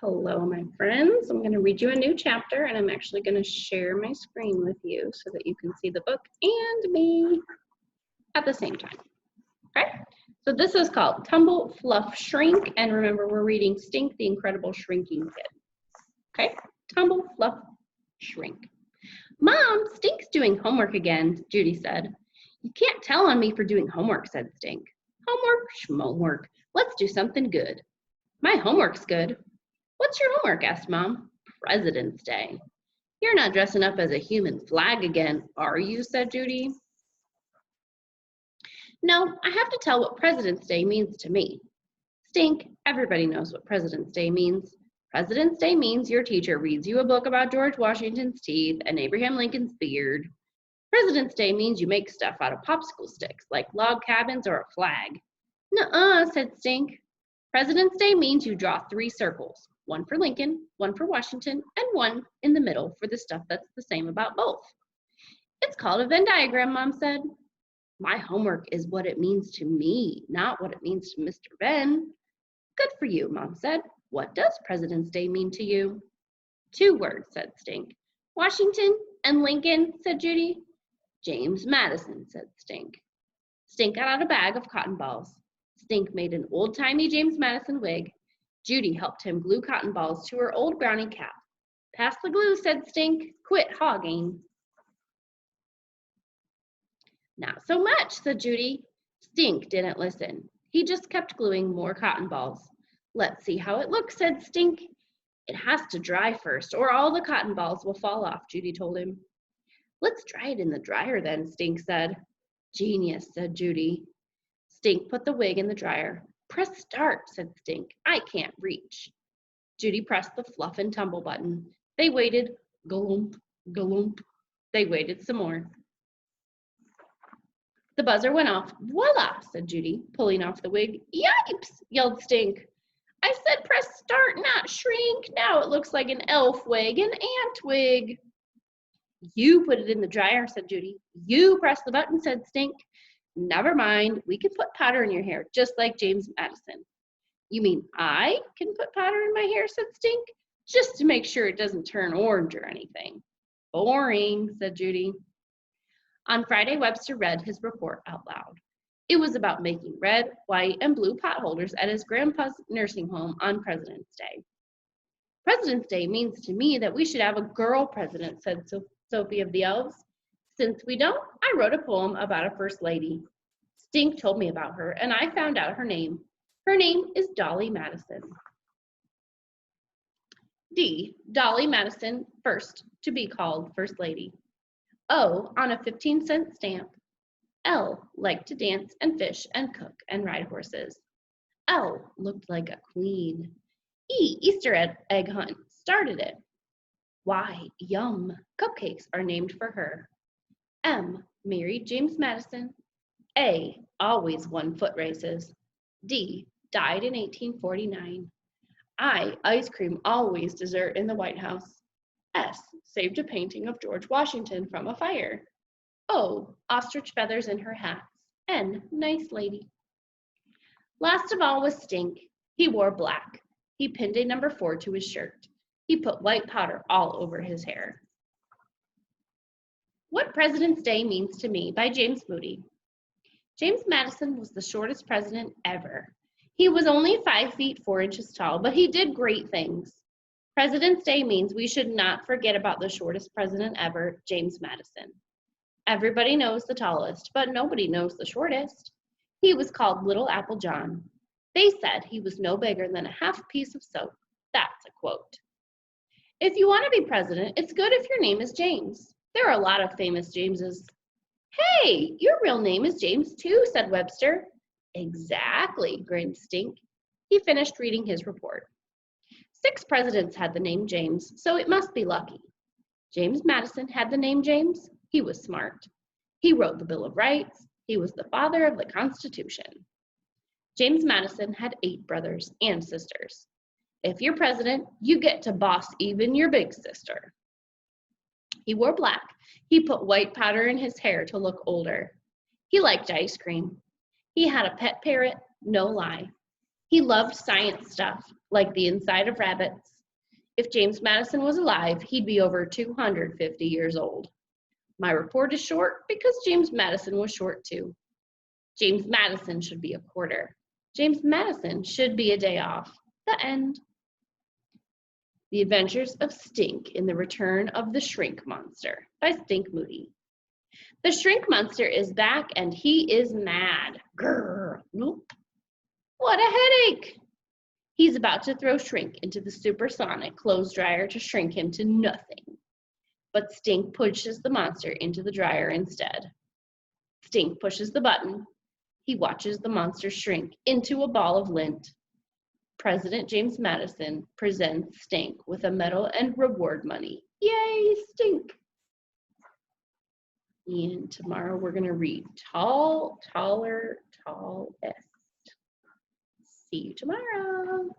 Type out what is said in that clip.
Hello, my friends. I'm going to read you a new chapter, and I'm actually going to share my screen with you so that you can see the book and me at the same time. Okay? So this is called Tumble, Fluff, Shrink, and remember we're reading Stink, the Incredible Shrinking Kid. Okay? Tumble, Fluff, Shrink. Mom, Stink's doing homework again, Judy said. You can't tell on me for doing homework, said Stink. Homework, schmomework. Let's do something good. My homework's good. What's your homework? Asked Mom. President's Day. You're not dressing up as a human flag again, are you? Said Judy. No, I have to tell what President's Day means to me. Stink, everybody knows what President's Day means. President's Day means your teacher reads you a book about George Washington's teeth and Abraham Lincoln's beard. President's Day means you make stuff out of popsicle sticks, like log cabins or a flag. Nuh-uh, said Stink. President's Day means you draw 3 circles, one for Lincoln, one for Washington, and one in the middle for the stuff that's the same about both. It's called a Venn diagram, Mom said. My homework is what it means to me, not what it means to Mr. Venn. Good for you, Mom said. What does President's Day mean to you? 2 words, said Stink. Washington and Lincoln, said Judy. James Madison, said Stink. Stink got out a bag of cotton balls. Stink made an old-timey James Madison wig. Judy helped him glue cotton balls to her old brownie cap. Pass the glue, said Stink. Quit hogging. Not so much, said Judy. Stink didn't listen. He just kept gluing more cotton balls. Let's see how it looks, said Stink. It has to dry first, or all the cotton balls will fall off, Judy told him. Let's dry it in the dryer then, Stink said. Genius, said Judy. Stink put the wig in the dryer. Press start, said Stink. I can't reach. Judy pressed the Fluff and Tumble button. They waited. Galump, galump. They waited some more. The buzzer went off. Voila, said Judy, pulling off the wig. Yipes, yelled Stink. I said press start, not shrink. Now it looks like an elf wig, an ant wig. You put it in the dryer, said Judy. You press the button, said Stink. Never mind, we can put powder in your hair, just like James Madison. You mean I can put powder in my hair, said Stink, just to make sure it doesn't turn orange or anything. Boring, said Judy. On Friday, Webster read his report out loud. It was about making red, white, and blue potholders at his grandpa's nursing home on President's Day. President's Day means to me that we should have a girl president, said Sophie of the Elves. Since we don't, I wrote a poem about a first lady. Stink told me about her, and I found out her name. Her name is Dolly Madison. D, Dolly Madison, first to be called First Lady. O, on a 15-cent stamp. L, liked to dance and fish and cook and ride horses. L, looked like a queen. E, Easter egg hunt, started it. Y, yum, cupcakes are named for her. M, married James Madison. A, always won foot races. D, died in 1849. I, ice cream always dessert in the White House. S, saved a painting of George Washington from a fire. O, ostrich feathers in her hats. N, nice lady. Last of all was Stink. He wore black. He pinned a number 4 to his shirt. He put white powder all over his hair. What President's Day Means to Me by James Moody. James Madison was the shortest president ever. He was only 5 feet 4 inches tall, but he did great things. President's Day means we should not forget about the shortest president ever, James Madison. Everybody knows the tallest, but nobody knows the shortest. He was called Little Apple John. They said he was no bigger than a half piece of soap. That's a quote. If you want to be president, it's good if your name is James. There are a lot of famous Jameses. Hey, your real name is James too, said Webster. Exactly, grinned Stink. He finished reading his report. 6 presidents had the name James, so it must be lucky. James Madison had the name James. He was smart. He wrote the Bill of Rights. He was the father of the Constitution. James Madison had 8 brothers and sisters. If you're president, you get to boss even your big sister. He wore black. He put white powder in his hair to look older. He liked ice cream. He had a pet parrot, no lie. He loved science stuff, like the inside of rabbits. If James Madison was alive, he'd be over 250 years old. My report is short because James Madison was short too. James Madison should be a quarter. James Madison should be a day off. The end. The Adventures of Stink in the Return of the Shrink Monster by Stink Moody. The Shrink Monster is back and he is mad. Grrr, nope. What a headache! He's about to throw Shrink into the supersonic clothes dryer to shrink him to nothing. But Stink pushes the monster into the dryer instead. Stink pushes the button. He watches the monster shrink into a ball of lint. President James Madison presents Stink with a medal and reward money. Yay, Stink! And tomorrow we're going to read Tall, Taller, Tallest. See you tomorrow.